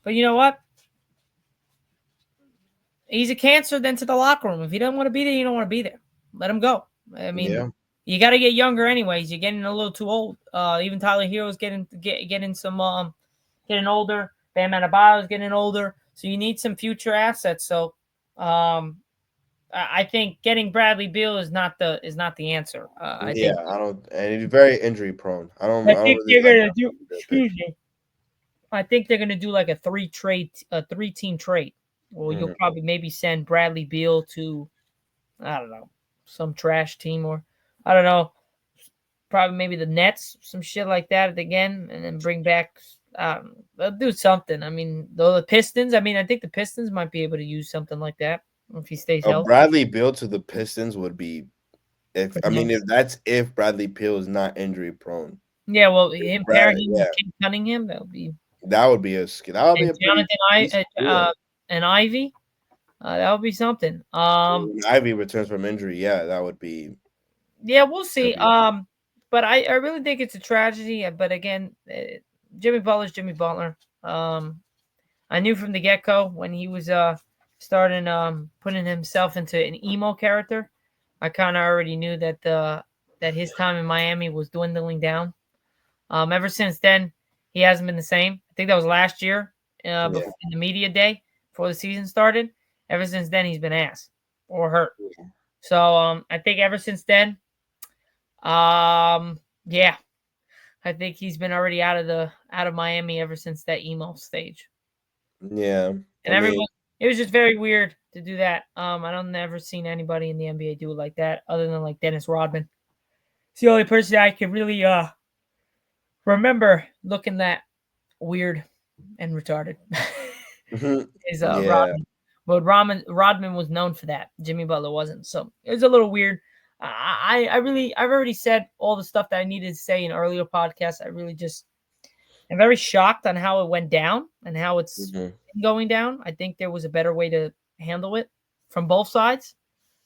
you know what? He's a cancer then to the locker room. If he doesn't want to be there, you don't want to be there. Let him go. I mean, yeah. you got to get younger anyways. You're getting a little too old. Even Tyler Hero's getting some getting older. Bam Adebayo's getting older. So you need some future assets. So I think getting Bradley Beal is not the answer. I Yeah, think I don't, and he's very injury prone. I I don't think really they're like gonna that do. Beal pick. Excuse me. I think they're gonna do like a 3-team trade. Well, you'll Mhm. probably maybe send Bradley Beal to, I don't know, some trash team, or I don't know, probably maybe the Nets, some shit like that again, and then bring back. They'll do something. I mean, though the Pistons. I mean, I think the Pistons might be able to use something like that if he stays healthy. Bradley Beal to the Pistons would be if I Pretty mean nice. if Bradley Beal is not injury prone. Yeah, well, If him pairing Brad, him with yeah, King Cunningham, that would be, that would be and a pretty decent duo. And Ivy, that would be something. When Ivy returns from injury, yeah, Yeah, we'll that'd see. be a But I really think it's a tragedy. But again, Jimmy Butler's Jimmy Butler. I knew from the get go when he was starting putting himself into an emo character. I kind of already knew that his time in Miami was dwindling down. Ever since then, he hasn't been the same. I think that was last year, yeah. before in the media day before the season started. Ever since then, he's been ass or hurt. So I think ever since then, yeah, I think he's been already out of Miami ever since that emo stage. Yeah, I And mean, everyone, it was just very weird to do that. I don't never seen anybody in the NBA do it like that, other than like Dennis Rodman. It's the only person I can really remember looking that weird and retarded is Yeah. Rodman. But Rodman was known for that. Jimmy Butler wasn't. So it was a little weird. I've already said all the stuff that I needed to say in earlier podcasts. I really just I'm very shocked on how it went down and how it's Mhm. going down. I think there was a better way to handle it from both sides.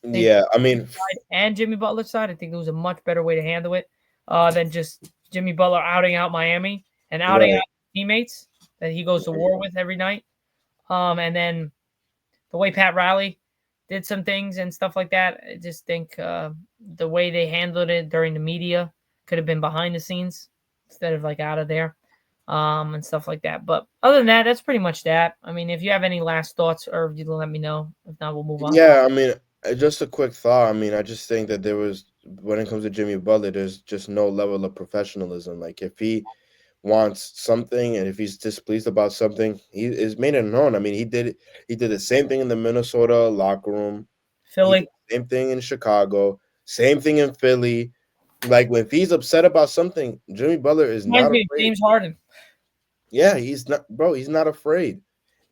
I think Yeah. I Rodman's mean, side and Jimmy Butler's side. I think there was a much better way to handle it than just Jimmy Butler outing out Miami and outing right. out teammates that he goes to Right. war with every night. And then the way Pat Riley did some things and stuff like that. I just think the way they handled it during the media could have been behind the scenes instead of like out of there and stuff like that. But other than that, that's pretty much that. I mean, if you have any last thoughts or you let me know. If not, we'll move on. Yeah. I mean, just a quick thought. I mean, I just think that there was when it comes to Jimmy Butler, there's just no level of professionalism. Like if he wants something and if he's displeased about something, he is made it known. I mean, he did the same thing in the Minnesota locker room. He did Philly the same thing in Chicago, same thing in Philly. Like when he's upset about something, Jimmy Butler is reminds not me of afraid. James Harden. Yeah, he's not, bro, he's not afraid.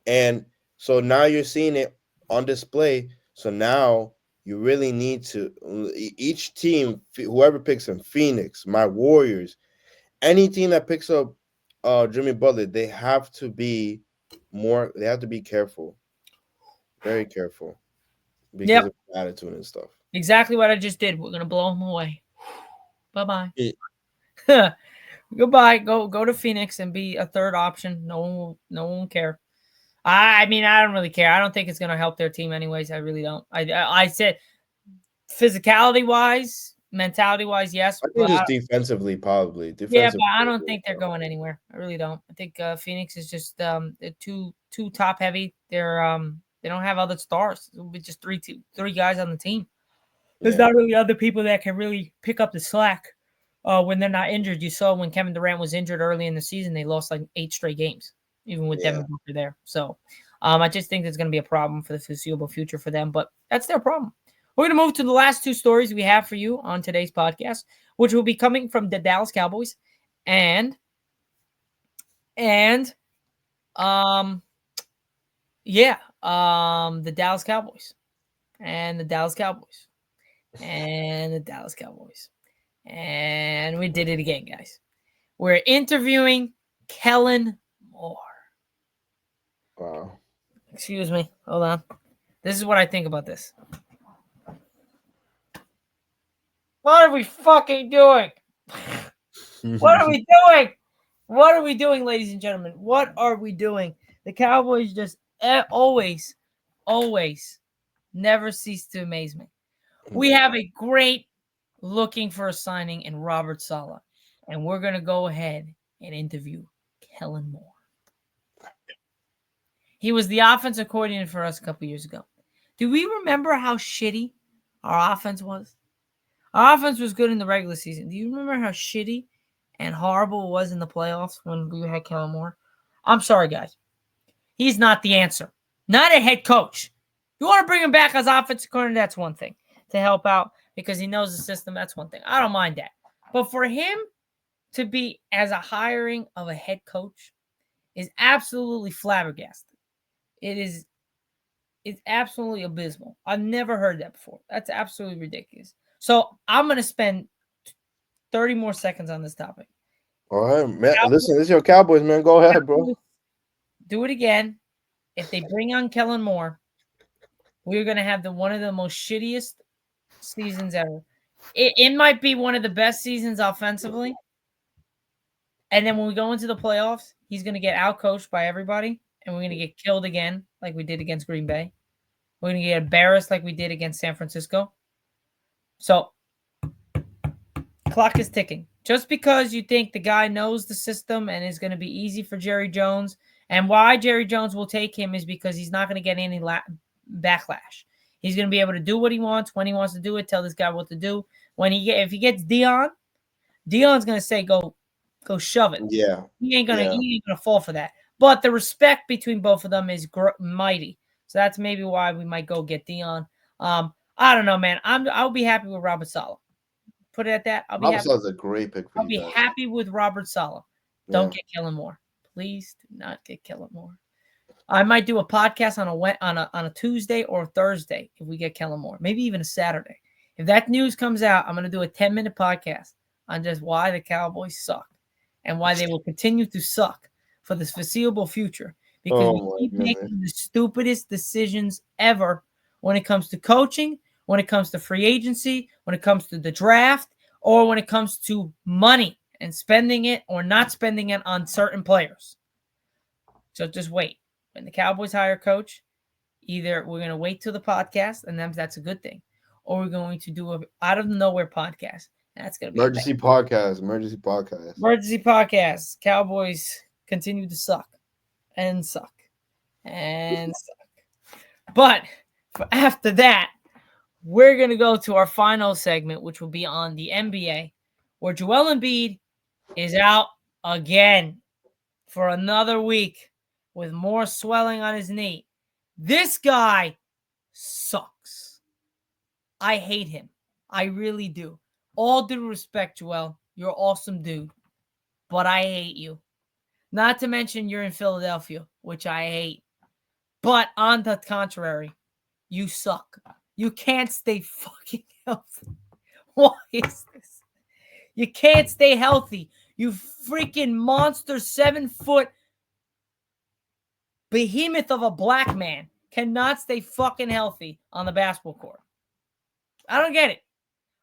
And so now you're seeing it on display. So now you really need to each team, whoever picks him, Phoenix, my Warriors, any team that picks up Jimmy Butler, they have to be careful, very careful because Yep, of attitude and stuff. exactly what I just did. We're gonna blow him away. Bye bye. Yeah. Goodbye. Go to Phoenix and be a third option. No one will care. I mean, I don't really care. I don't think it's gonna help their team anyways. I really don't. I said physicality wise, mentality wise, yes, I but think just defensively, probably yeah, defensive. but I don't think they're going anywhere. I really don't. I think Phoenix is just they're too top heavy. They don't have other stars. It'll be just three guys on the team. There's Yeah, not really other people that can really pick up the slack when they're not injured. You saw when Kevin Durant was injured early in the season, they lost like 8 straight games, even with yeah. Devin Booker there. So I just think there's going to be a problem for the foreseeable future for them, but that's their problem. We're going to move to the last two stories we have for you on today's podcast, which will be coming from the Dallas Cowboys and and um yeah, the Dallas Cowboys and the Dallas Cowboys and the Dallas Cowboys. And we did it again, guys. We're interviewing Kellen Moore. Wow. Excuse me. Hold on. This is what I think about this. What are we fucking doing? What are we doing? What are we doing, ladies and gentlemen? What are we doing? The Cowboys just always, always, never cease to amaze me. We Yeah. have a great looking for a signing in Robert Saleh, and we're going to go ahead and interview Kellen Moore. He was the offensive coordinator for us a couple years ago. Do we remember how shitty our offense was? Our offense was good in the regular season. Do you remember how shitty and horrible it was in the playoffs when we had Kellen Moore? I'm sorry, guys. He's not the answer. Not a head coach. You want to bring him back as offensive coordinator, that's one thing. To help out because he knows the system, that's one thing. I don't mind that. But for him to be as a hiring of a head coach is absolutely flabbergasted. It's absolutely abysmal. I've never heard that before. That's absolutely ridiculous. So I'm going to spend 30 more seconds on this topic. All right, man. Cowboys, Listen, this is your Cowboys, man. Go ahead, bro. do it again. If they bring on Kellen Moore, we're going to have one of the most shittiest seasons ever. It might be one of the best seasons offensively. And then when we go into the playoffs, he's going to get outcoached by everybody, and we're going to get killed again like we did against Green Bay. We're going to get embarrassed like we did against San Francisco. So, clock is ticking. Just because you think the guy knows the system and is going to be easy for Jerry Jones, and why Jerry Jones will take him is because he's not going to get any backlash. He's going to be able to do what he wants when he wants to do it. Tell this guy what to do. If he gets Dion's going to say go shove it. Yeah, He ain't yeah. gonna fall for that. But the respect between both of them is mighty. So that's maybe why we might go get Dion. I don't know, man. I'll be happy with Robert Saleh. Put it at that. Robert Sala's a great pick for I'll you be guys. happy with Robert Saleh. Yeah. Don't get Kellen Moore. Please do not get Kellen Moore. I might do a podcast on a Tuesday or a Thursday if we get Kellen Moore. Maybe even a Saturday. If that news comes out, I'm going to do a 10-minute podcast on just why the Cowboys suck and why they will continue to suck for the foreseeable future because we Oh keep my goodness. making the stupidest decisions ever when it comes to coaching, when it comes to free agency, when it comes to the draft, or when it comes to money and spending it or not spending it on certain players. So just wait. When the Cowboys hire a coach, either we're going to wait till the podcast, and then that's a good thing, or we're going to do a out of nowhere podcast. That's going to be Emergency podcast. Emergency podcast. emergency podcast. Cowboys continue to suck and suck and suck. But after that, we're going to go to our final segment, which will be on the NBA, where Joel Embiid is out again for another week with more swelling on his knee. This guy sucks. I hate him. I really do. All due respect, Joel. You're an awesome dude. But I hate you. Not to mention you're in Philadelphia, which I hate. But on the contrary, you suck. You can't stay fucking healthy. Why is this? You can't stay healthy. You freaking monster 7-foot behemoth of a black man cannot stay fucking healthy on the basketball court. I don't get it.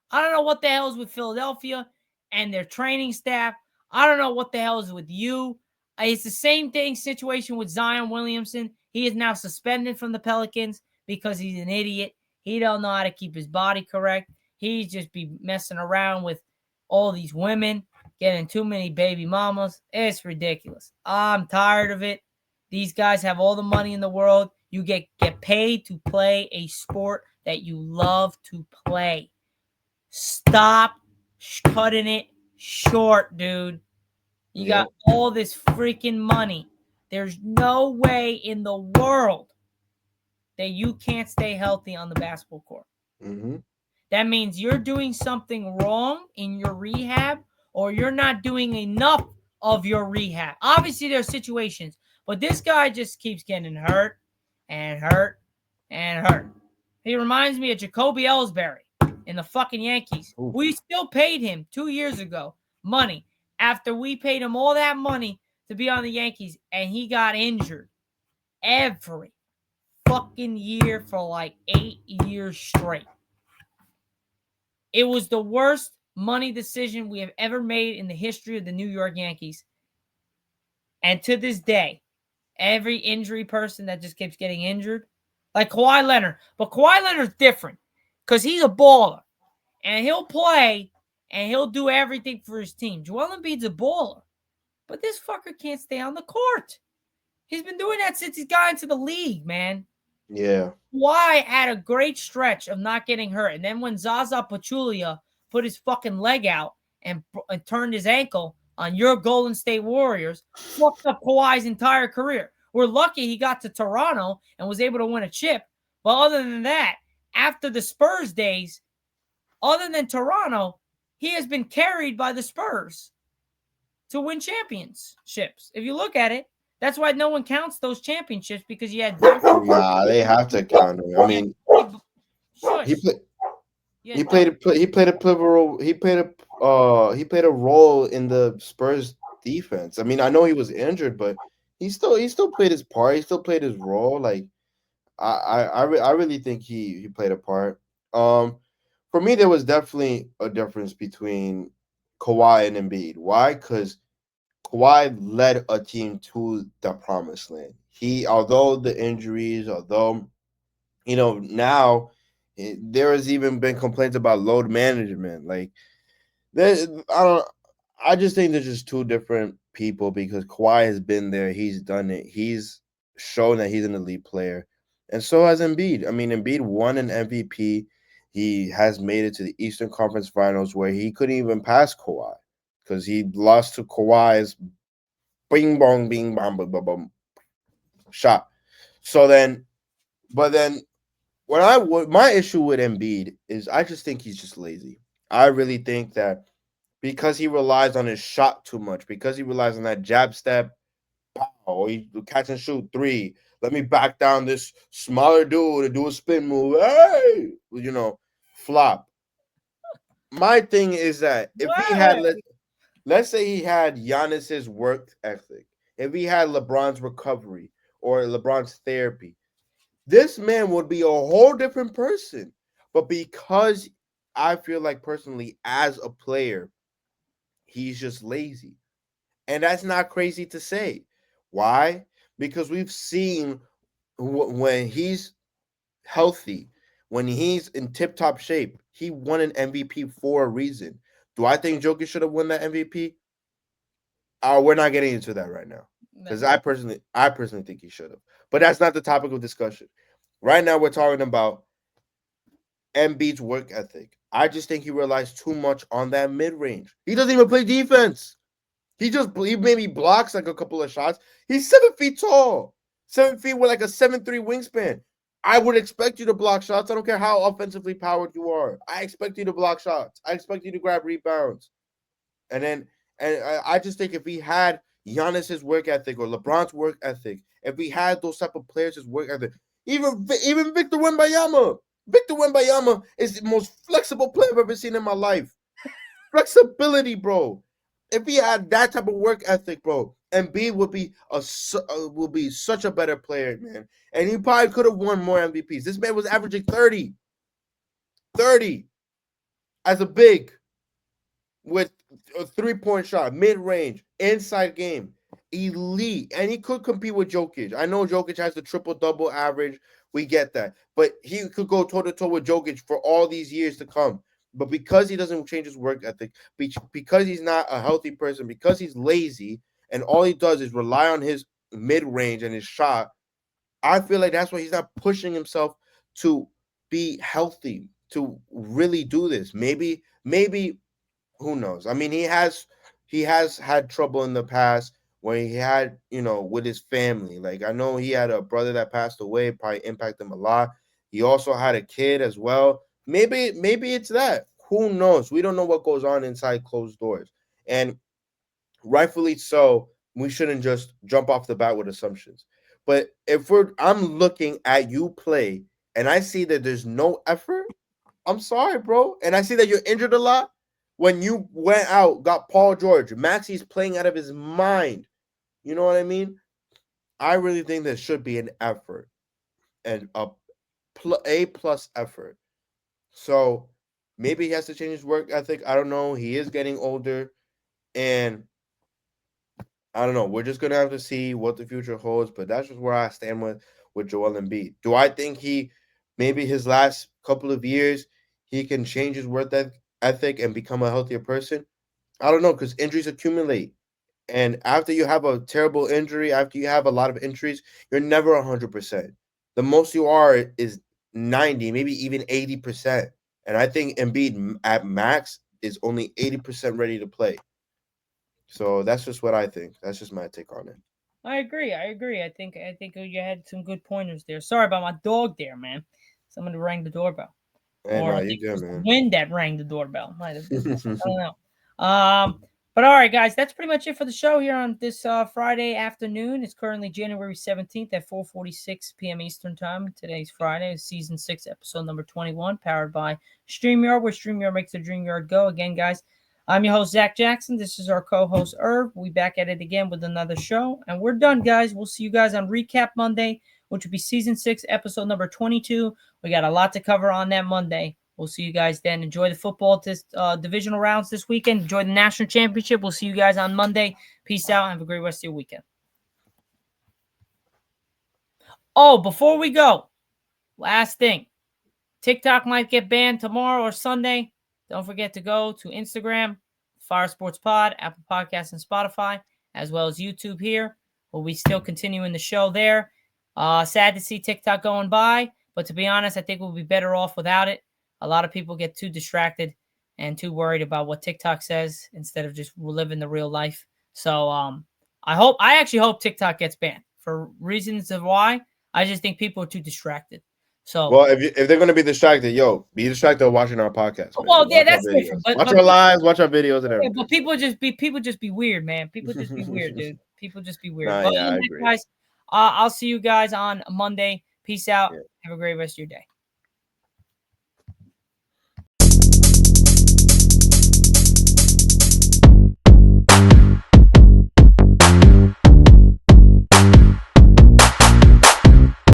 I don't know what the hell is with Philadelphia and their training staff. I don't know what the hell is with you. It's the same situation with Zion Williamson. He is now suspended from the Pelicans because he's an idiot. He don't know how to keep his body correct. He just be messing around with all these women, getting too many baby mamas. It's ridiculous. I'm tired of it. These guys have all the money in the world. You get paid to play a sport that you love to play. Stop cutting it short, dude. You got all this freaking money. There's no way in the world that you can't stay healthy on the basketball court. Mm-hmm. That means you're doing something wrong in your rehab or you're not doing enough of your rehab. Obviously, there are situations, but this guy just keeps getting hurt and hurt and hurt. He reminds me of Jacoby Ellsbury in the fucking Yankees. Ooh. We still paid him 2 years ago money after we paid him all that money to be on the Yankees, and he got injured every fucking year for like 8 years straight. It was the worst money decision we have ever made in the history of the New York Yankees. And to this day, every injury person that just keeps getting injured, like Kawhi Leonard. But Kawhi Leonard's different because he's a baller. And he'll play and he'll do everything for his team. Joel Embiid's a baller. But this fucker can't stay on the court. He's been doing that since he got into the league, man. Yeah. Kawhi had a great stretch of not getting hurt. And then when Zaza Pachulia put his fucking leg out and turned his ankle on your Golden State Warriors, fucked up Kawhi's entire career. We're lucky he got to Toronto and was able to win a chip. But other than that, after the Spurs days, other than Toronto, he has been carried by the Spurs to win championships. If you look at it, that's why no one counts those championships because you had. Nah, they have to count him. I mean, he played a pivotal. He played a role in the Spurs defense. I mean, I know he was injured, but he still played his part. He still played his role. Like I really think he played a part. For me, there was definitely a difference between Kawhi and Embiid. Why? Because Kawhi led a team to the promised land. Although the injuries, now there has even been complaints about load management. Like, I just think they're just two different people because Kawhi has been there. He's done it. He's shown that he's an elite player. And so has Embiid. I mean, Embiid won an MVP. He has made it to the Eastern Conference Finals where he couldn't even pass Kawhi because he lost to Kawhi's bing bong bing bong bong bong bong shot. But then my issue with Embiid is I just think he's just lazy. I really think that because he relies on his shot too much, because he relies on that jab step, pow, or he catch and shoot three. Let me back down this smaller dude to do a spin move. Hey, flop. My thing is that if he had What? let's say he had Giannis's work ethic, if he had LeBron's recovery or LeBron's therapy, this man would be a whole different person. But because I feel like personally, as a player, he's just lazy. And that's not crazy to say. Why? Because we've seen when he's healthy, when he's in tip top shape, he won an MVP for a reason. Do I think Jokic should have won that MVP? We're not getting into that right now because I personally think he should have. But that's not the topic of discussion. Right now, we're talking about Embiid's work ethic. I just think he relies too much on that mid range. He doesn't even play defense. He maybe blocks like a couple of shots. He's 7 feet tall, 7 feet with like a 7'3" wingspan. I would expect you to block shots. I don't care how offensively powered you are. I expect you to block shots. I expect you to grab rebounds. And then, I just think if he had Giannis's work ethic or LeBron's work ethic, if we had those type of players' work ethic, even Victor Wembanyama is the most flexible player I've ever seen in my life. Flexibility, bro. If he had that type of work ethic, bro, Embiid would be such a better player, man. And he probably could have won more MVPs. This man was averaging 30 as a big with a 3-point shot, mid range, inside game, elite, and he could compete with Jokic. I know Jokic has the triple double average. We get that, but he could go toe to toe with Jokic for all these years to come. But because he doesn't change his work ethic, because he's not a healthy person, because he's lazy, and all he does is rely on his mid range and his shot, I feel like that's why he's not pushing himself to be healthy, to really do this. Maybe who knows? I mean, he has had trouble in the past when he had, with his family. Like I know he had a brother that passed away, probably impacted him a lot. He also had a kid as well. Maybe it's that. Who knows? We don't know what goes on inside closed doors. And rightfully so, we shouldn't just jump off the bat with assumptions. But if I'm looking at you play and I see that there's no effort, I'm sorry, bro. And I see that you're injured a lot. When you went out, got Paul George, Maxi's playing out of his mind. You know what I mean? I really think there should be an effort and a plus effort. So maybe he has to change his work ethic. I don't know. He is getting older, and I don't know. We're just gonna have to see what the future holds. But that's just where I stand with Joel Embiid. Do I think maybe his last couple of years, he can change his work ethic and become a healthier person? I don't know because injuries accumulate, and after you have a terrible injury, after you have a lot of injuries, you're never 100%. The most you are is 90, maybe even 80%. And I think Embiid at max is only 80% ready to play. So that's just what I think. That's just my take on it. I agree. I agree. I think you had some good pointers there. Sorry about my dog there, man. Someone rang the doorbell. Hey, Or no, I you think it good, was the man. wind that rang the doorbell. Might have been. I don't know. But all right, guys, that's pretty much it for the show here on this Friday afternoon. It's currently January 17th at 4:46 p.m. Eastern Time. Today's Friday, season 6, episode number 21, powered by StreamYard, where StreamYard makes the dream yard go. Again, guys, I'm your host, Zach Jackson. This is our co-host, Irv. We'll be back at it again with another show. And we're done, guys. We'll see you guys on Recap Monday, which will be season 6, episode number 22. We got a lot to cover on that Monday. We'll see you guys then. Enjoy the football divisional rounds this weekend. Enjoy the national championship. We'll see you guys on Monday. Peace out. Have a great rest of your weekend. Oh, before we go, last thing. TikTok might get banned tomorrow or Sunday. Don't forget to go to Instagram, Fire Sports Pod, Apple Podcasts, and Spotify, as well as YouTube here. We'll be still continuing the show there. Sad to see TikTok going by, but to be honest, I think we'll be better off without it. A lot of people get too distracted and too worried about what TikTok says instead of just living the real life. So I actually hope TikTok gets banned for reasons of why. I just think people are too distracted. So, well, if they're gonna be distracted, be distracted watching our podcast. Man. well, yeah, Watch our that's videos. different. But Watch our lives, watch our videos, and yeah, everything. but people just be weird, man. People just be weird, dude. People just be weird. Nah, But yeah, other I than that, agree. guys, I'll see you guys on Monday. Peace out. Yeah. Have a great rest of your day.